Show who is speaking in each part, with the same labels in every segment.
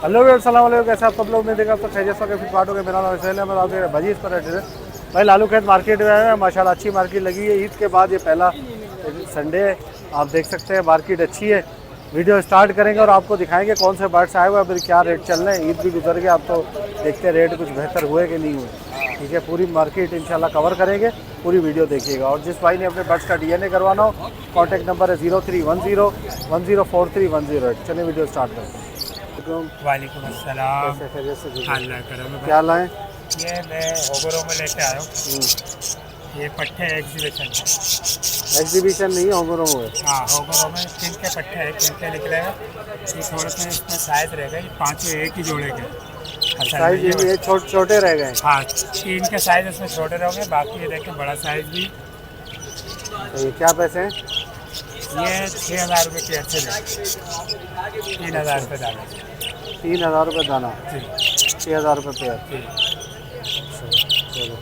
Speaker 1: Hello भैया, अस्सलाम वालेकुम। कैसे आप सब लोग? मैं देखा तो खैरियत से फिर बात हो गया। मेरा नाम वैसे है, मैं आप भजीज पर एड्रेस भाई लालू खेत मार्केट में है। माशाल्लाह अच्छी मार्केट लगी है। ईद के बाद ये पहला संडे है, आप देख सकते हैं मार्केट अच्छी है। वीडियो स्टार्ट करेंगे और आपको दिखाएंगे कौन से बर्ड्स आए हुए हैं, फिर क्या रेट चल रहे हैं। ईद भी गुजर गया, आप तो देखते हैं रेट कुछ बेहतर हुए कि नहीं हुए। ठीक है, पूरी मार्केट इंशाल्लाह कवर करेंगे, पूरी वीडियो देखिएगा। और जिस भाई ने अपने बर्ड्स का DNA करवाना हो, कॉन्टैक्ट नंबर है 0310103108। चलिए वीडियो स्टार्ट करते हैं।
Speaker 2: वालेकुम अस्सलाम।
Speaker 1: कैसे खैरियत से जी?
Speaker 2: अल्लाह करम।
Speaker 1: क्या लाएं?
Speaker 2: ये मैं होगरों में लेके आया हूँ। ये पट्टे एग्जीबिशन है।
Speaker 1: एग्जीबिशन नहीं है, होगरों में है।
Speaker 2: हाँ, होगरों में किन के पट्टे हैं, किन के निकले हैं। ये थोड़े से इसमें साइज रहेगा, ये पाँचों एक ही जोड़े के असल में
Speaker 1: साइज ये छोटे रह गए।
Speaker 2: हाँ, तीन के साइज इसमें छोटे रहेंगे, बाकी ये देखें बड़ा साइज भी।
Speaker 1: तो ये क्या पैसे हैं?
Speaker 2: ये 6,000 रुपये के अच्छे रेट, 3,000 रुपये दाना
Speaker 1: 3,000 रुपये दाना,
Speaker 2: जी
Speaker 1: 6,000 रुपये पेयर।
Speaker 2: जी।
Speaker 1: चलो,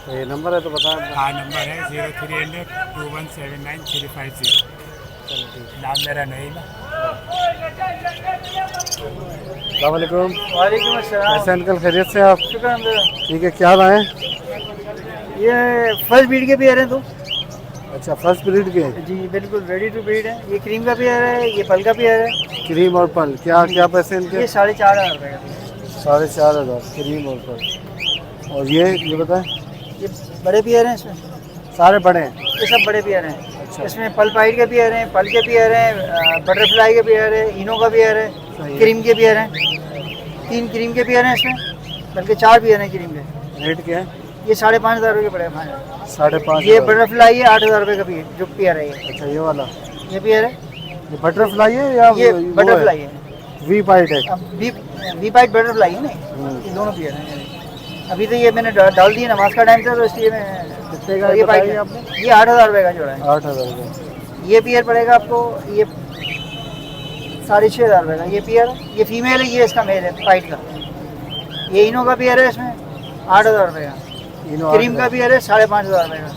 Speaker 1: तो ये नंबर है तो बताएं।
Speaker 2: हाँ, नंबर है 03002179 350।
Speaker 1: चलो ठीक है।
Speaker 2: नाम मेरा नहीं ना।
Speaker 1: अस्सलाम वालेकुम।
Speaker 3: वालेकुम अस्सलाम।
Speaker 1: कैसे अंकल, खैरियत से आप?
Speaker 3: शुक्र अल्हम्दुलिल्लाह।
Speaker 1: ठीक है, क्या लाएं?
Speaker 3: ये फर्स्ट ब्रीड के पेयर हैं तो
Speaker 1: अच्छा, फर्स्ट ब्रीड के
Speaker 3: जी बिल्कुल रेडी टू ब्रीड है। ये क्रीम का पेयर है, ये पल का पेयर है।
Speaker 1: क्रीम और पल, क्या क्या पैसे इनके?
Speaker 3: ये 4,500 रुपये का।
Speaker 1: 4,500 क्रीम और पल। और ये बताएं।
Speaker 3: ये बड़े पेयर हैं, इसमें
Speaker 1: सारे बड़े हैं?
Speaker 3: ये सब बड़े पेयर हैं।
Speaker 1: अच्छा।
Speaker 3: इसमें पल पाइट के पेयर हैं, पल के पेयर हैं, बटरफ्लाई के पेयर है, इनो का पेयर है,
Speaker 1: सही है।
Speaker 3: क्रीम के पेयर हैं। 3 क्रीम के पेयर हैं इसमें, बल्कि 4 पेयर हैं क्रीम के।
Speaker 1: रेट क्या है?
Speaker 3: ये 5,500 रुपये के पड़ेगा फाइनल।
Speaker 1: 5,500।
Speaker 3: ये बटरफ्लाई है 8,000 रुपये का पेयर, जो पेयर है ये।
Speaker 1: अच्छा, ये वाला
Speaker 3: ये पेयर है,
Speaker 1: ये बटरफ्लाई है या
Speaker 3: ये बटरफ्लाई है।
Speaker 1: वी पाइट है?
Speaker 3: अब वी पाइट बटरफ्लाई है ना, ये दोनों पेयर हैं। अभी तो ये मैंने डाल दिया, नमाज का टाइम था तो इसलिए मैं
Speaker 1: कितने का
Speaker 3: ये
Speaker 1: बताइए
Speaker 3: पाइट
Speaker 1: आपने?
Speaker 3: ये 8,000 रुपये का जोड़ा है।
Speaker 1: 8,000 का।
Speaker 3: ये पेयर पड़ेगा आपको ये 6,500 रुपये का। ये पेयर ये फीमेल है, ये इसका मेल है पाइट का। ये इनो का पेयर है, इसमें 8,000 रुपये का।
Speaker 1: इनो
Speaker 3: क्रीम का पेयर है 5,500 रुपये का।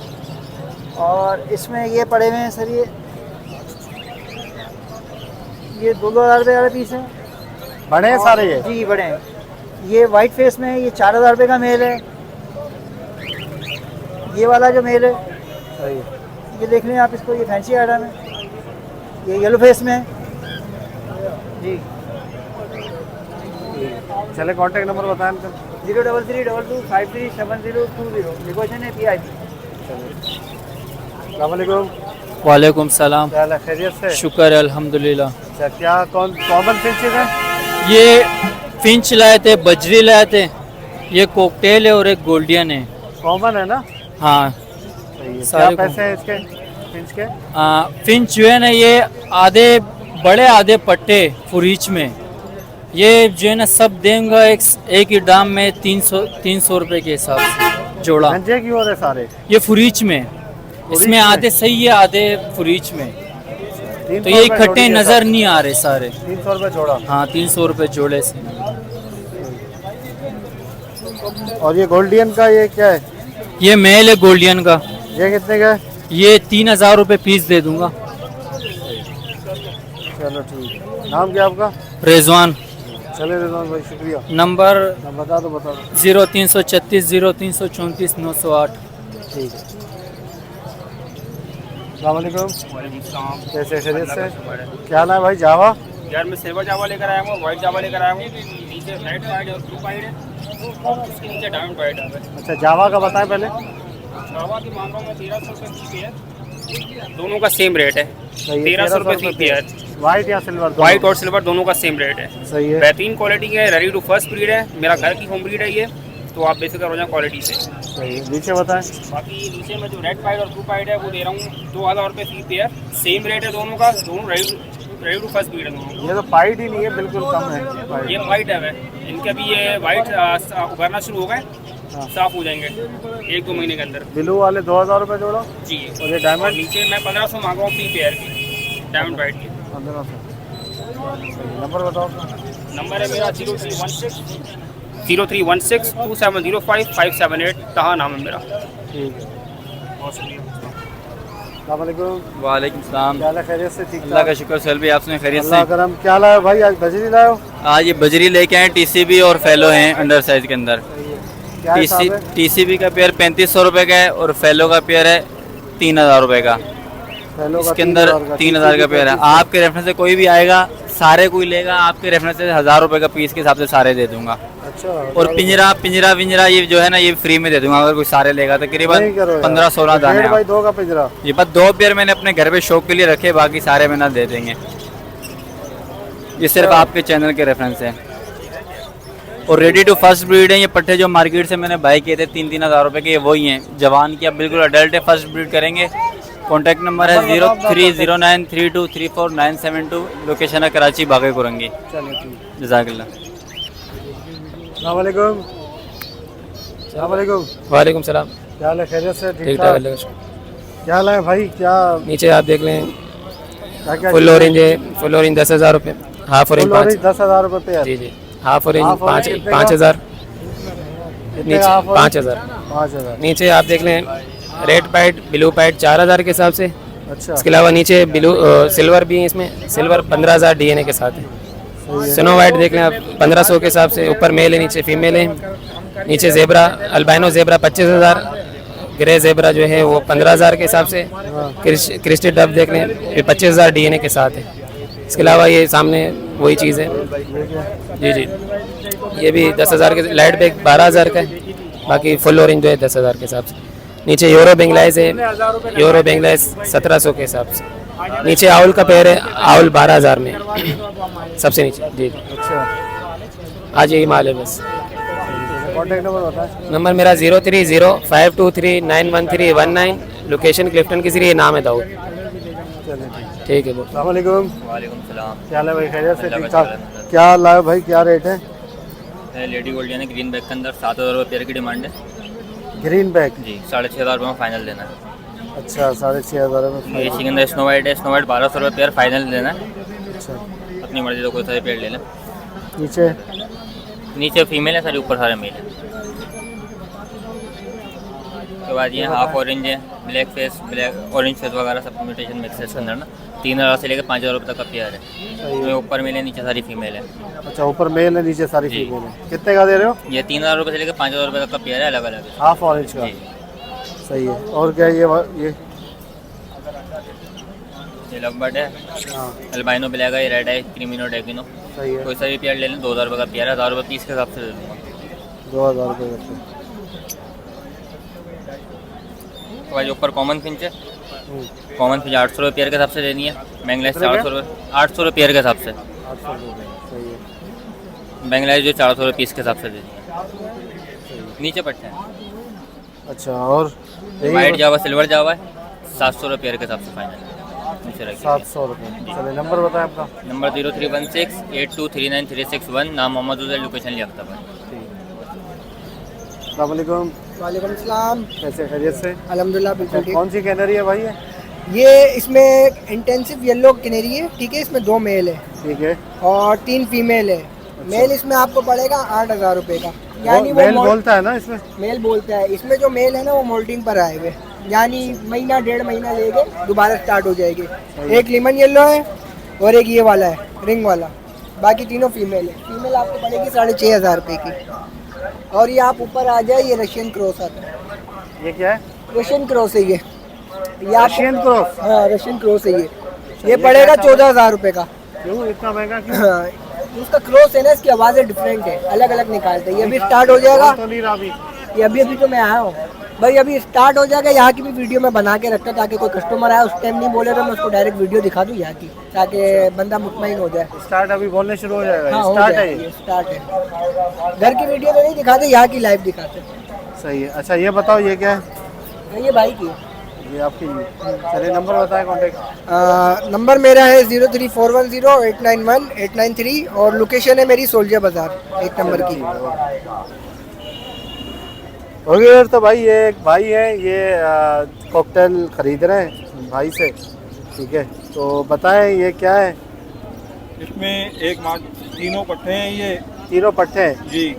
Speaker 3: और इसमें ये पड़े हुए हैं सर, ये 2,000 रुपये वाला पीस है।
Speaker 1: बड़े हैं सारे ये?
Speaker 3: जी बड़े हैं। ये वाइट फेस में है, ये 4,000 रुपये का मेल है। ये वाला जो मेल है,
Speaker 1: सही है।
Speaker 3: ये देख लें आप इसको, ये फैंसी आइटम है। ये येलो फेस में है जी।
Speaker 1: चले, कांटेक्ट नंबर बताएं अंकल।
Speaker 3: 0332253702 लोकेशन है PIP।
Speaker 1: अस्सलाम वालेकुम।
Speaker 4: वालेकुम सलाम।
Speaker 1: क्या हाल है, खैरियत से?
Speaker 4: शुक्र है अल्हम्दुलिल्लाह।
Speaker 1: अच्छा, क्या कॉमन फिंचेज हैं?
Speaker 4: ये फिंच लाए थे, बजरी लाए थे, ये कोकटेल है और एक गोल्डियन है।
Speaker 1: कॉमन है ना?
Speaker 4: हाँ,
Speaker 1: सही है। क्या
Speaker 4: सारे
Speaker 1: पैसे हैं इसके फिंच के?
Speaker 4: फिंच जो है ना, ये आधे बड़े आधे पट्टे फुरीच में। ये जो है ना सब देंगे एक ही दाम में 300 रुपये के हिसाब से जोड़ा।
Speaker 1: गंजे क्यों हो रहे सारे?
Speaker 4: ये फुरीच में, इसमें
Speaker 1: में?
Speaker 4: आधे सही है आधे फुरीच में,
Speaker 1: 300
Speaker 4: तो ये
Speaker 1: रुपये
Speaker 4: इकट्ठे
Speaker 1: जोड़ी के
Speaker 4: नज़र
Speaker 1: साथ।
Speaker 4: नहीं आ रहे सारे।
Speaker 1: 300 रुपये जोड़ा।
Speaker 4: हाँ, 300 रुपये जोड़े से।
Speaker 1: और ये गोल्डियन का ये क्या है?
Speaker 4: ये मेल है गोल्डियन का,
Speaker 1: ये कितने का है?
Speaker 4: ये 3,000 रुपये पीस दे दूंगा।
Speaker 1: चलो ठीक है। नाम क्या आपका?
Speaker 4: रेजवान।
Speaker 1: चले रिजवान भाई, शुक्रिया।
Speaker 4: नंबर
Speaker 1: बता दो
Speaker 4: 0336 0334 908।
Speaker 1: ठीक है। अस्सलाम वालेकुम। कैसे खैरियत से? क्या नाम है भाई? जावा?
Speaker 5: यार मैं सिल्वर जावा लेकर आया हूँ, व्हाइट जावा लेकर आया हूँ। नीचे रेड वाइट और ब्लू वाइट है, उसके नीचे डायमंड वाइट है।
Speaker 1: अच्छा, जावा का बताएं पहले।
Speaker 5: जावा की मांग रहा हूँ मैं 1,300 रुपये की पेयर, दोनों का सेम रेट है।
Speaker 1: सही है,
Speaker 5: 1,300 रुपये की पेयर।
Speaker 1: व्हाइट या सिल्वर?
Speaker 5: व्हाइट और सिल्वर दोनों का सेम रेट है।
Speaker 1: सही है।
Speaker 5: बेहतरीन क्वालिटी है, रेडी टू फर्स्ट ब्रीड है, मेरा घर की होम ब्रीड है ये, तो आप बेफिक्र हो जाए क्वालिटी से।
Speaker 1: सही है। नीचे बताएं।
Speaker 5: बाकी नीचे में जो रेड वाइट और ब्लू वाइट है वो दे रहा हूँ 2,000 रुपये फी पेयर। सेम रेट है दोनों का, दोनों रेडी टू फर्स्ट ब्रीड है दोनों।
Speaker 1: ये तो पाइट ही नहीं है, बिल्कुल कम है पाइट।
Speaker 5: ये वाइट है, इनके भी ये वाइट उभरना शुरू हो गए, साफ हो जाएंगे 1-2 महीने के अंदर।
Speaker 1: ब्लू वाले 2,000 रुपये जोड़ा।
Speaker 5: जी।
Speaker 1: और ये डायमंड?
Speaker 5: नीचे मैं 1,500 मांग रहा हूँ फी पेयर की, डायमंड वाइट की।
Speaker 1: 1500। नंबर बताओ।
Speaker 5: नंबर है मेरा 0316 2705 578। कहाँ नाम है मेरा।
Speaker 1: ठीक है।
Speaker 5: बहुत शुक्रिया।
Speaker 1: अस्सलाम वालेकुम।
Speaker 4: वालेकुम सलाम।
Speaker 1: क्या हाल है, खैरियत से? ठीक
Speaker 4: अल्लाह का शुक्र सेल भी आपने खैरियत
Speaker 1: अल्लाह
Speaker 4: से।
Speaker 1: करम। क्या लाए भाई, आज बजरी लाए हो?
Speaker 4: आज ये बजरी लेके आए, टीसीबी और फैलो हैं अंडर साइज के अंदर।
Speaker 1: क्या हिसाब है?
Speaker 4: टीसीबी का पेयर 3500 रुपये का है और फैलो का पेयर है 3000 रुपये का।
Speaker 1: पहलों का
Speaker 4: इसके अंदर 3000 का पेयर है। आपके रेफरेंस से कोई भी आएगा, सारे कोई लेगा, आपके रेफरेंस से 1000 रुपये का पीस के हिसाब से सारे दे दूंगा।
Speaker 1: अच्छा।
Speaker 4: और पिंजरा विंजरा ये जो है ना, ये फ्री में दे दूंगा अगर कोई सारे लेगा। तकरीबन 15-16 दाने
Speaker 1: डेढ़ बाई 2 का पिंजरा।
Speaker 4: ये बस 2 पेयर मैंने अपने घर पे शौक के लिए रखे, बाकी सारे मैंने दे देंगे। ये सिर्फ आपके चैनल के रेफरेंस है। और रेडी टू फर्स्ट ब्रीड है ये पट्टे, जो मार्केट से मैंने बाई किए थे 3-3 हज़ार रुपये के, ये वही हैं। जवान की अब बिल्कुल अडल्ट है, फर्स्ट ब्रीड करेंगे। कॉन्टैक्ट नंबर है 0309324972। लोकेशन है कराची बागे कुरंगी।
Speaker 1: चलिए ठीक।
Speaker 4: जज़ाकल्लाह।
Speaker 1: अस्सलाम वालेकुम।
Speaker 6: वालेकुम सलाम।
Speaker 1: क्या हाल है, खैरियत से?
Speaker 6: ठीक ठाक अल्लाह का शुक्र।
Speaker 1: क्या हाल है भाई? क्या
Speaker 6: नीचे आप देख लें,
Speaker 1: क्या क्या
Speaker 6: फुल ऑरेंज है, फुल ऑरेंज 10,000 रुपये, हाफ ऑरेंज 5।
Speaker 1: 10,000 रुपये पेयर।
Speaker 6: जी जी, हाफ ऑरेंज
Speaker 1: हाफ ऑरेंज
Speaker 6: 5,000
Speaker 1: कितने
Speaker 6: नीचे
Speaker 1: का हाफ ऑरेंज?
Speaker 6: 5,000।
Speaker 1: 5,000।
Speaker 6: नीचे आप देख लें, रेड पाइट ब्लू पाइट 4,000 के हिसाब से।
Speaker 1: अच्छा।
Speaker 6: इसके अलावा नीचे ब्लू सिल्वर भी है, इसमें सिल्वर 15,000 डीएनए के साथ है। स्नो वाइट देख लें आप 1500 के हिसाब से। ऊपर मेल है, नीचे फीमेल है। नीचे zebra, albino zebra 25,000। Grey zebra जो है वो 15,000 के हिसाब से। क्रिस्टी डब देख लें, ये 25,000 डीएनए के साथ है। इसके अलावा ये सामने वही चीज़ है। जी जी, ये भी 10,000 के, लाइट बैग 12,000 का है। बाकी फुल ऑरेंज जो है 10,000 के हिसाब से। नीचे यूरो बेंगलाइज है, यूरो बेंगलाइज 1700 के हिसाब से। नीचे आउल का पेयर है, आउल 12,000 में सबसे नीचे। जी
Speaker 1: अच्छा।
Speaker 6: आज यही माल है बस।
Speaker 1: कॉन्टैक्ट नंबर बता।
Speaker 6: नंबर मेरा 030523911319। लोकेशन क्लिफ्टन की जरिए, नाम है दाऊद।
Speaker 1: चलिए
Speaker 6: ठीक है वो।
Speaker 1: अस्सलाम वालेकुम।
Speaker 4: वालेकुम सलाम।
Speaker 1: क्या हाल है भाई, खैरियत से? ठीक ठाक। क्या लाए भाई, क्या रेट है?
Speaker 4: लेडी गोल्डियन है, ग्रीन बैग के अंदर 7,000 रुपये पेयर की डिमांड है
Speaker 1: ग्रीन बैग।
Speaker 4: जी। 6,500 रुपये में फाइनल देना है।
Speaker 1: अच्छा, 6,500 में।
Speaker 4: ये इसी के अंदर स्नो वाइट है, स्नो वाइट 1200 रुपये पेयर फाइनल देना है।
Speaker 1: अच्छा।
Speaker 4: अपनी मर्जी तो कोई सारे पेयर ले लें।
Speaker 1: नीचे
Speaker 4: नीचे फीमेल है सारी, ऊपर सारे मेल है। उसके बाद ये हाफ ऑरेंज है, black face, black orange face वगैरह सब म्यूटेशन मिक्स है इसके अंदर ना। 3,000 से लेकर 5,000 रुपये तक का पेयर है। इसमें ऊपर मेल है, नीचे सारी फीमेल है।
Speaker 1: अच्छा, ऊपर मेल है, नीचे सारी
Speaker 4: जी।
Speaker 1: फीमेल है। कितने का दे रहे हो?
Speaker 4: ये 3,000 रुपये से लेकर 5,000 रुपये तक का पेयर है, अलग अलग है।
Speaker 1: हाफ ऑरेंज का।
Speaker 4: जी।
Speaker 1: सही है। और क्या ये
Speaker 4: ये लवबर्ड है,
Speaker 1: हाँ
Speaker 4: अल्बाइनो ब्लैक है, रेड है, क्रीमिनो डेगिनो।
Speaker 1: सही है।
Speaker 4: कोई सा भी पेयर ले लें, 2,000 रुपये का पेयर है, 1,000 रुपये पीस के हिसाब से दे दूँगा।
Speaker 1: 2,000 रुपये करते।
Speaker 4: तो भाई ऊपर कॉमन फिंच है, कॉमन फिंच 800 रुपये पेयर के हिसाब से देनी है। बैंगलाइज 400 रुपये, 800 रुपये पेयर के हिसाब से।
Speaker 1: 800 रुपये। सही है।
Speaker 4: बैंगलाइज जो 400 रुपये पीस के हिसाब से देनी है। नीचे पट्टे हैं,
Speaker 1: अच्छा। और
Speaker 4: वाइट जावा, सिल्वर जावा है, 700 रुपये पेयर के हिसाब से फाइनल है। नीचे रखिए।
Speaker 1: 700 रुपये। चलिए नंबर बताएं अपना।
Speaker 4: नंबर 031682393661। नाम मोहम्मद उजैर, लोकेशन लियाकताबाद।
Speaker 1: अस्सलाम वालेकुम।
Speaker 3: वालेकुम सलाम।
Speaker 1: कैसे, खैरियत से?
Speaker 3: अल्हम्दुलिल्लाह बिल्कुल ठीक।
Speaker 1: कौन सी कैनरी है भाई ये?
Speaker 3: ये इसमें इंटेंसिव येलो कैनेरी है, ठीक है। इसमें 2 मेल है
Speaker 1: ठीक है।
Speaker 3: और 3 फीमेल है। मेल इसमें आपको पड़ेगा 8,000 रुपये का। यानी वो
Speaker 1: मेल बोलता है ना इसमें?
Speaker 3: मेल बोलता है। इसमें जो मेल है ना वो मोल्टिंग पर आए हुए, यानी महीना 1.5 महीना लेके दोबारा स्टार्ट हो जाएगी। एक लेमन येलो है और एक ये वाला है रिंग वाला, बाकी तीनों फीमेल है। फीमेल आपको पड़ेगी 6,500 रुपये की। और ये आप ऊपर आ जाए, ये रशियन क्रॉस आता है।
Speaker 1: ये क्या है?
Speaker 3: रशियन क्रॉस है ये आप,
Speaker 1: रशियन क्रॉस?
Speaker 3: हाँ रशियन क्रॉस है ये पड़ेगा 14,000 रुपये का।
Speaker 1: क्यों इतना महंगा क्यों?
Speaker 3: हाँ, उसका क्रॉस है ना, इसकी आवाज़ें डिफरेंट है, अलग अलग निकालते हैं। ये भी स्टार्ट हो जाएगा।
Speaker 1: तो नहीं रहा अभी।
Speaker 3: ये अभी तो मैं आया हूँ भाई, अभी स्टार्ट हो जाएगा। यहाँ की भी वीडियो मैं बना के रखता ताकि कोई कस्टमर आए उस टाइम नहीं बोले तो मैं उसको डायरेक्ट वीडियो दिखा दूँ यहाँ की, ताकि बंदा मुतमईन हो जाए।
Speaker 1: स्टार्ट अभी बोलने शुरू हो जाएगा।
Speaker 3: हाँ हो
Speaker 1: स्टार्ट है
Speaker 3: जाएगा,
Speaker 1: ये?
Speaker 3: ये स्टार्ट है। घर की वीडियो तो नहीं दिखाते, यहाँ की लाइव दिखाते।
Speaker 1: सही है। अच्छा ये बताओ ये क्या है?
Speaker 3: ये भाई की
Speaker 1: ये आपके लिए। चलिए नंबर बताएं, कॉन्टेक्ट।
Speaker 3: नंबर मेरा है 03410891-893 और लोकेशन है मेरी सोल्जर बाज़ार 1 नंबर की।
Speaker 1: ओके यार, तो भाई ये एक भाई है, ये कॉकटेल ख़रीद रहे हैं भाई से, ठीक है। तो बताएं ये क्या है?
Speaker 7: इसमें एक तीनों पट्टे हैं ये।
Speaker 1: तीनों पट्टे हैं
Speaker 7: जी।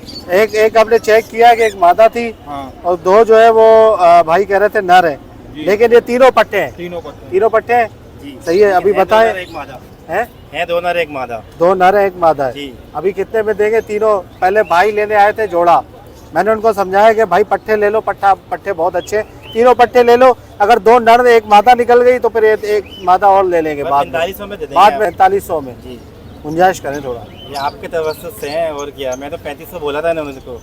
Speaker 1: एक आपने चेक किया कि एक मादा थी
Speaker 7: हाँ।
Speaker 1: और 2 जो है वो भाई कह रहे थे नर है।
Speaker 7: जी।
Speaker 1: लेकिन ये तीनों पट्टे हैं,
Speaker 7: तीनों पट्टे
Speaker 1: तीनों पट्टे हैं
Speaker 8: जी।
Speaker 1: सही है। अभी बताएं
Speaker 8: एक मादा
Speaker 1: हैं,
Speaker 8: है, 2 नर 1 मादा।
Speaker 1: 2 नर है 1 मादा है।
Speaker 8: जी।
Speaker 1: अभी कितने में देंगे तीनों? पहले भाई लेने आए थे जोड़ा, मैंने उनको समझाया कि भाई पट्टे ले लो, पट्टे बहुत अच्छे, तीनों पट्टे ले लो। अगर 2 नर 1 मादा निकल गई तो फिर एक मादा और ले लेंगे बाद में।
Speaker 8: 4500 में दे देंगे
Speaker 1: बाद में
Speaker 8: आप।
Speaker 1: 4500 में
Speaker 8: जी,
Speaker 1: गुंजाइश करें थोड़ा,
Speaker 8: ये आपके तवज्जुह से हैं और क्या, मैं तो 3500 बोला था ना उनको।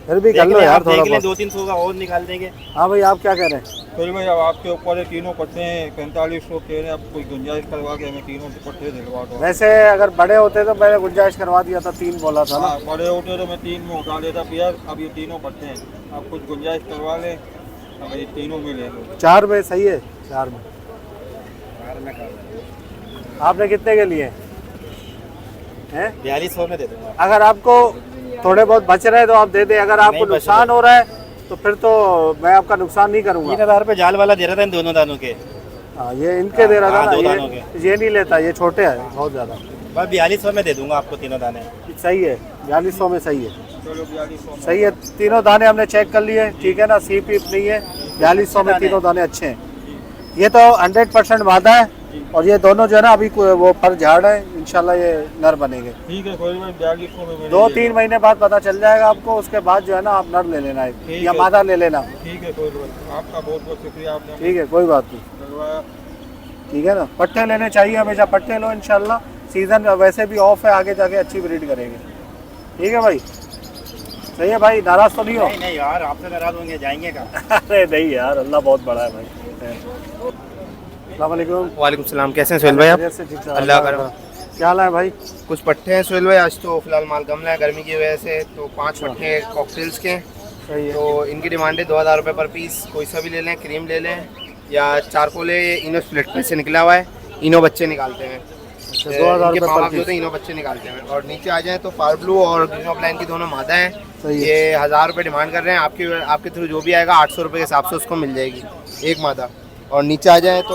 Speaker 1: फिर भी कर लो यार थोड़ा बहुत।
Speaker 8: 200-300 का और निकाल देंगे।
Speaker 1: हाँ भाई आप क्या कह रहे हैं?
Speaker 7: फिर भाई अब आपके ऊपर है, तीनों पट्टे हैं 4500 कह रहे हैं, अब कोई गुंजाइश करवा के हमें तीनों पट्टे दिलवा दो।
Speaker 1: वैसे अगर बड़े होते तो मैंने गुंजाइश करवा दिया था, 3 बोला था ना।
Speaker 7: हाँ, बड़े होते तो मैं 3 में उठा लेता भैया, अब ये तीनों पट्टे हैं, आप कुछ गुंजाइश करवा लें, अब ये तीनों में ले लो।
Speaker 1: 4 में सही है, 4 में। आपने कितने के लिए हैं?
Speaker 8: 4200 में दे दूंगा।
Speaker 1: अगर आपको थोड़े बहुत बच रहे हैं तो आप दे दें, अगर आपको
Speaker 8: नहीं बच
Speaker 1: नुकसान हो रहा है तो फिर तो मैं आपका नुकसान नहीं करूंगा।
Speaker 8: 3000 रुपये जाल वाला दे रहा था इन दोनों दानों के।
Speaker 1: हाँ ये इनके दे रहा था
Speaker 8: हाँ,
Speaker 1: ना,
Speaker 8: 2 दानों
Speaker 1: ये नहीं लेता, ये छोटे हैं बहुत ज़्यादा।
Speaker 8: बस 4200 में दे दूंगा आपको तीनों दाने।
Speaker 1: सही है, 4200 में सही है,
Speaker 7: चलो 4200 में।
Speaker 1: सही है। तीनों दाने हमने चेक कर लिए, ठीक है ना, सीप नहीं है। 4200 में तीनों दाने अच्छे हैं। ये तो 100% मादा है और ये दोनों जो है ना अभी वो पर झाड़ है, इंशाल्लाह ये नर बनेंगे।
Speaker 7: ठीक है कोई भाई 4200 में
Speaker 1: 2-3 महीने बाद पता चल जाएगा आपको, उसके बाद जो है ना आप नर ले लेना है
Speaker 7: ठीक
Speaker 1: या
Speaker 7: है।
Speaker 1: मादा ले लेना।
Speaker 7: ठीक है कोई भाई, आपका बहुत बहुत शुक्रिया, आपने
Speaker 1: ठीक है कोई बात नहीं,
Speaker 7: करवाया।
Speaker 1: ठीक है ना। पट्टे लेने चाहिए हमेशा, पट्टे लो इंशाल्लाह। सीज़न वैसे भी ऑफ है, आगे जाके अच्छी ब्रीड करेंगे। ठीक है भाई, सही है भाई, नाराज़ तो नहीं हो?
Speaker 8: नहीं यार, आपसे नाराज होंगे, जाएंगे कहाँ?
Speaker 1: अरे नहीं यार, अल्लाह बहुत बड़ा है भाई। अस्सलाम वालेकुम।
Speaker 9: वालेकुम सलाम, कैसे हैं सोहेल भाई आप?
Speaker 1: खैरियत से? ठीक ठाक,
Speaker 9: अल्लाह
Speaker 1: का
Speaker 9: करम।
Speaker 1: क्या हाल है भाई?
Speaker 9: कुछ पट्टे हैं सोहेल भाई, आज तो फिलहाल माल कम है गर्मी की वजह से, तो 5 पट्टे कॉकटेल्स के हैं।
Speaker 1: सही है।
Speaker 9: तो इनकी डिमांड है 2000 रुपये पर पीस। कोई सा भी ले लें, क्रीम ले लें या चारकोल है, ये इनो स्प्लिट में से निकला हुआ है, इनो बच्चे निकालते हैं।
Speaker 1: अच्छा, 2000
Speaker 9: इनके
Speaker 1: रुपये
Speaker 9: माँ
Speaker 1: पर
Speaker 9: बाप जो
Speaker 1: पीस।
Speaker 9: होते हैं, इनो बच्चे निकालते हैं। और नीचे आ जाएँ तो फार ब्लू और ग्रीन ऑफ लाइन की दोनों मादा हैं।
Speaker 1: सही है।
Speaker 9: ये 1000 रुपये डिमांड कर रहे हैं। आपके थ्रू जो भी आएगा 800 रुपये के हिसाब से उसको मिल जाएगी एक मादा। और नीचे आ जाए तो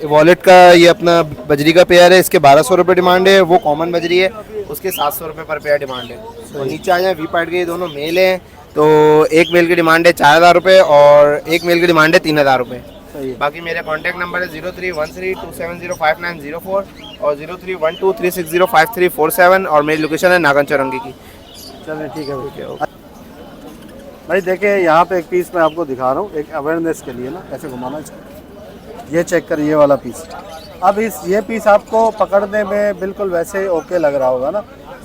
Speaker 9: वॉलेट का ये अपना बजरी का पेयर है, इसके 1200 रुपये डिमांड है। वो कॉमन बजरी है, उसके 700 रुपये पर पेयर डिमांड है। और नीचे आ जाए वी पाइट के, ये दोनों मेल हैं, तो एक मेल की डिमांड है 4000 रुपये और एक मेल की डिमांड है 3000 रुपये।
Speaker 1: सही है।
Speaker 9: बाकी मेरा कॉन्टैक्ट नंबर है 0313270590 और 0312360537 और मेरी लोकेशन है नागन चौरंगी की।
Speaker 1: चलिए ठीक है भाई। भाई देखिए यहाँ पे एक पीस मैं आपको दिखा रहा हूँ, एक अवेयरनेस के लिए ना, ऐसे घुमाना इसको। ये चेक करिए ये वाला पीस। अब ये पीस आपको पकड़ने में बिल्कुल वैसे ओके लग रहा होगा ना,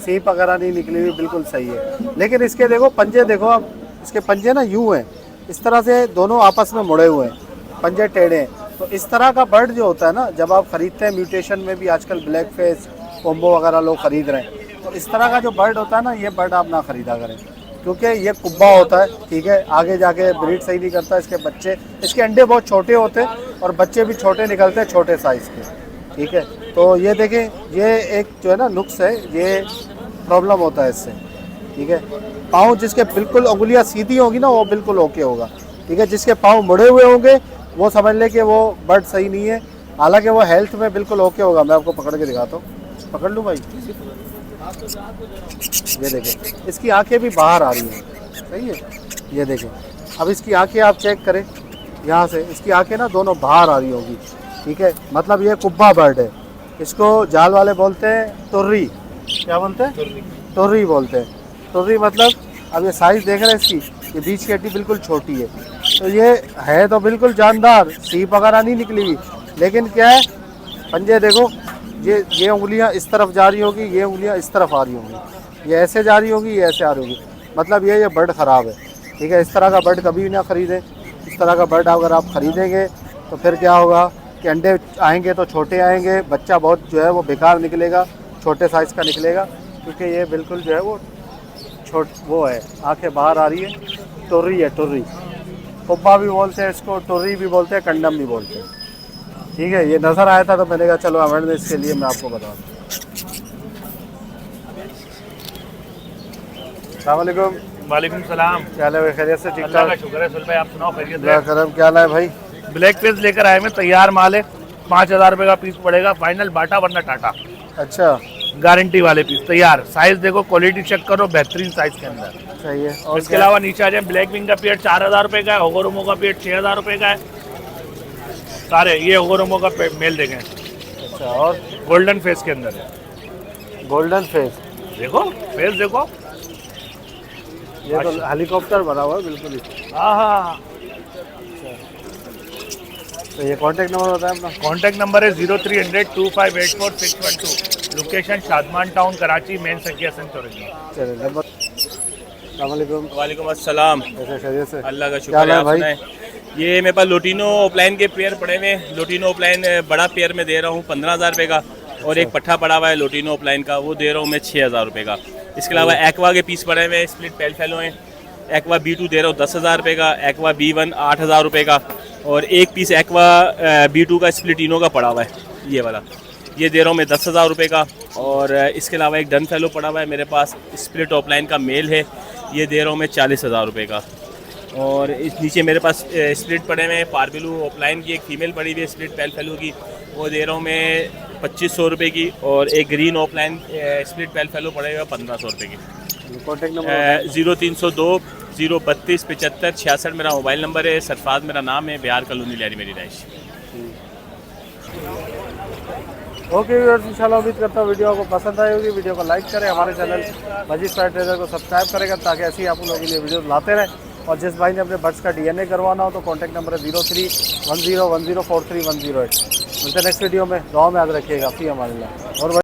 Speaker 1: सीप वगैरह नहीं निकली हुई, बिल्कुल सही है। लेकिन इसके देखो पंजे, देखो आप, इसके पंजे ना यूँ हैं, इस तरह से दोनों आपस में मुड़े हुए हैं, पंजे टेढ़े हैं। तो इस तरह का बर्ड जो होता है ना, जब आप ख़रीदते हैं, म्यूटेशन में भी आजकल ब्लैक फेस, कोम्बो वगैरह लोग ख़रीद रहे हैं, तो इस तरह का जो बर्ड होता है ना, ये बर्ड आप ना ख़रीदा करें, क्योंकि ये कुब्बा होता है, ठीक है, आगे जाके ब्रीड सही नहीं करता। इसके बच्चे, इसके अंडे बहुत छोटे होते हैं और बच्चे भी छोटे निकलते हैं, छोटे साइज़ के, ठीक है। तो ये देखें, ये एक जो है ना नुक्स है, ये प्रॉब्लम होता है इससे, ठीक है। पाँव जिसके बिल्कुल उंगलियां सीधी होगी ना, वो बिल्कुल ओके होगा, ठीक है। जिसके पाँव मुड़े हुए होंगे वो समझ ले कि वो बर्ड सही नहीं है, हालांकि वो हेल्थ में बिल्कुल ओके होगा। मैं आपको पकड़ के दिखाता हूँ, पकड़ लूँ भाई। ये देखें, इसकी आंखें भी बाहर आ रही हैं, सही है। ये देखें, अब इसकी आंखें आप चेक करें, यहाँ से इसकी आंखें ना दोनों बाहर आ रही होगी, ठीक है। मतलब ये कुब्बा बर्ड है, इसको जाल वाले बोलते हैं तुर्री। क्या बोलते हैं? तुर्री बोलते हैं। तुर्री मतलब, अब ये साइज़ देख रहे हैं इसकी, ये बीच की हड्डी बिल्कुल छोटी है, तो ये है तो बिल्कुल जानदार, सीप वगैरह नहीं निकली हुई, लेकिन क्या है, पंजे देखो, ये उंगलियां इस तरफ जा रही होगी, ये उंगलियां इस तरफ आ रही होंगी, ये ऐसे जा रही होगी, ये ऐसे आ रही होगी, मतलब ये बर्ड ख़राब है, ठीक है। इस तरह का बर्ड कभी ना ख़रीदें। इस तरह का बर्ड अगर आप ख़रीदेंगे तो फिर क्या होगा कि अंडे आएंगे तो छोटे आएंगे, बच्चा बहुत जो है वो बेकार निकलेगा, छोटे साइज़ का निकलेगा, क्योंकि ये बिल्कुल जो है वो वो है, आंखें बाहर आ रही है। टुर्री है, टुर्री, कुब्बा भी बोलते हैं इसको, टुर्री भी बोलते हैं, कंडम भी बोलते हैं, ठीक है। ये नज़र आया था तो मैंने कहा चलो अवेयरनेस के लिए मैं आपको बता दूँ। अस्सलाम वालेकुम।
Speaker 10: वालेकुम सलाम।
Speaker 1: क्या हाल है? खैरियत से? ठीक
Speaker 10: अल्लाह का
Speaker 1: ठाक,
Speaker 10: शुक्र है। सुल भाई आप सुनाओ, खैरियत
Speaker 1: अल्लाह
Speaker 10: है?
Speaker 1: करम। क्या हाल है भाई?
Speaker 10: ब्लैक फेस लेकर आए में, तैयार माल है, 5000 रुपये का पीस पड़ेगा, फाइनल बाटा वरना टाटा,
Speaker 1: अच्छा,
Speaker 10: गारंटी वाले पीस तैयार। साइज देखो, क्वालिटी चेक करो, बेहतरीन साइज के अंदर।
Speaker 1: सही है। और
Speaker 10: इसके अलावा नीचे आ जाए, ब्लैक विंग का पेयर 4000 रुपये का है, ओगोरोमो का पेयर 6000 रुपये का है सारे। ये ओगोरोमो का मेल देखें,
Speaker 1: अच्छा, और
Speaker 10: गोल्डन फेस के अंदर है।
Speaker 1: गोल्डन फेस,
Speaker 10: देखो फेस देखो,
Speaker 1: ये तो हेलीकॉप्टर बना हुआ है बिल्कुल ही।
Speaker 10: हाँ हाँ।
Speaker 1: तो ये कांटेक्ट नंबर बताएं अपना।
Speaker 10: कॉन्टैक्ट नंबर है 0300-2584-612। Location Shadman town Karachi, main सकिया सन चौराहा।
Speaker 1: चलिए नंबर। अस्सलामुअलैकुम।
Speaker 5: वालेकुम अस्सलाम।
Speaker 1: कैसे खैरियत से?
Speaker 5: अल्लाह का
Speaker 1: क्या
Speaker 5: शुक्र
Speaker 1: हाल
Speaker 5: है,
Speaker 1: है
Speaker 5: आप
Speaker 1: भाई?
Speaker 5: सुनाएं। ये मेरे पास लोटिनो ओपलाइन के पेयर पड़े हुए हैं। लोटिनो ओपलाइन बड़ा पेयर में दे रहा हूँ 15,000 रुपये का, और एक पट्ठा पड़ा हुआ है लोटिनो ओपलाइन का, वो दे रहा हूँ मैं 6,000 रुपये का। इसके अलावा एक्वा के पीस पड़े हुए हैं, स्प्लिट पेल फेलो हैं। एक्वा B2 दे रहा हूँ 10,000 रुपये का, एक्वा B1 8,000 रुपये का, और एक पीस एक्वा B2 का स्प्लिटिनो का पड़ा हुआ है, ये वाला, ये दे रहा हूँ मैं 10,000 रुपये का। और इसके अलावा एक डन फेलो पड़ा हुआ है मेरे पास, स्प्लिट ऑफलाइन का मेल है, ये दे रहा हूँ मैं 40,000 रुपये का। और इस नीचे मेरे पास स्प्लिट पड़े हुए हैं, पारबिलू ऑफलाइन की एक फ़ीमेल पड़ी हुई है स्प्लिट पेल फेलो की, वो दे रहा हूँ मैं 2500 रुपये की। और एक ग्रीन ऑफलाइन स्प्लिट पेल फेलो पड़े हुए 1500 रुपये की।
Speaker 1: कॉन्टेक्ट नंबर
Speaker 5: 0302 032 75 66 मेरा मोबाइल नंबर है। सरफराज मेरा नाम है, बिहार कॉलोनी लहरी मेरी रहाइश।
Speaker 1: ओके व्यूअर्स, इंशाल्लाह उम्मीद करता हूँ वीडियो आपको पसंद आई होगी। वीडियो को लाइक करें, हमारे चैनल मजीद फायर ट्रेडर को सब्सक्राइब करेगा, ताकि ऐसे ही आप लोगों के लिए वीडियो लाते रहें। और जिस भाई ने अपने बर्ड्स का DNA करवाना हो तो कॉन्टैक्ट नंबर है 0310104310 मिलते हैं नेक्स्ट वीडियो में। दुआ में याद रखिएगा। फी अमान अल्लाह। और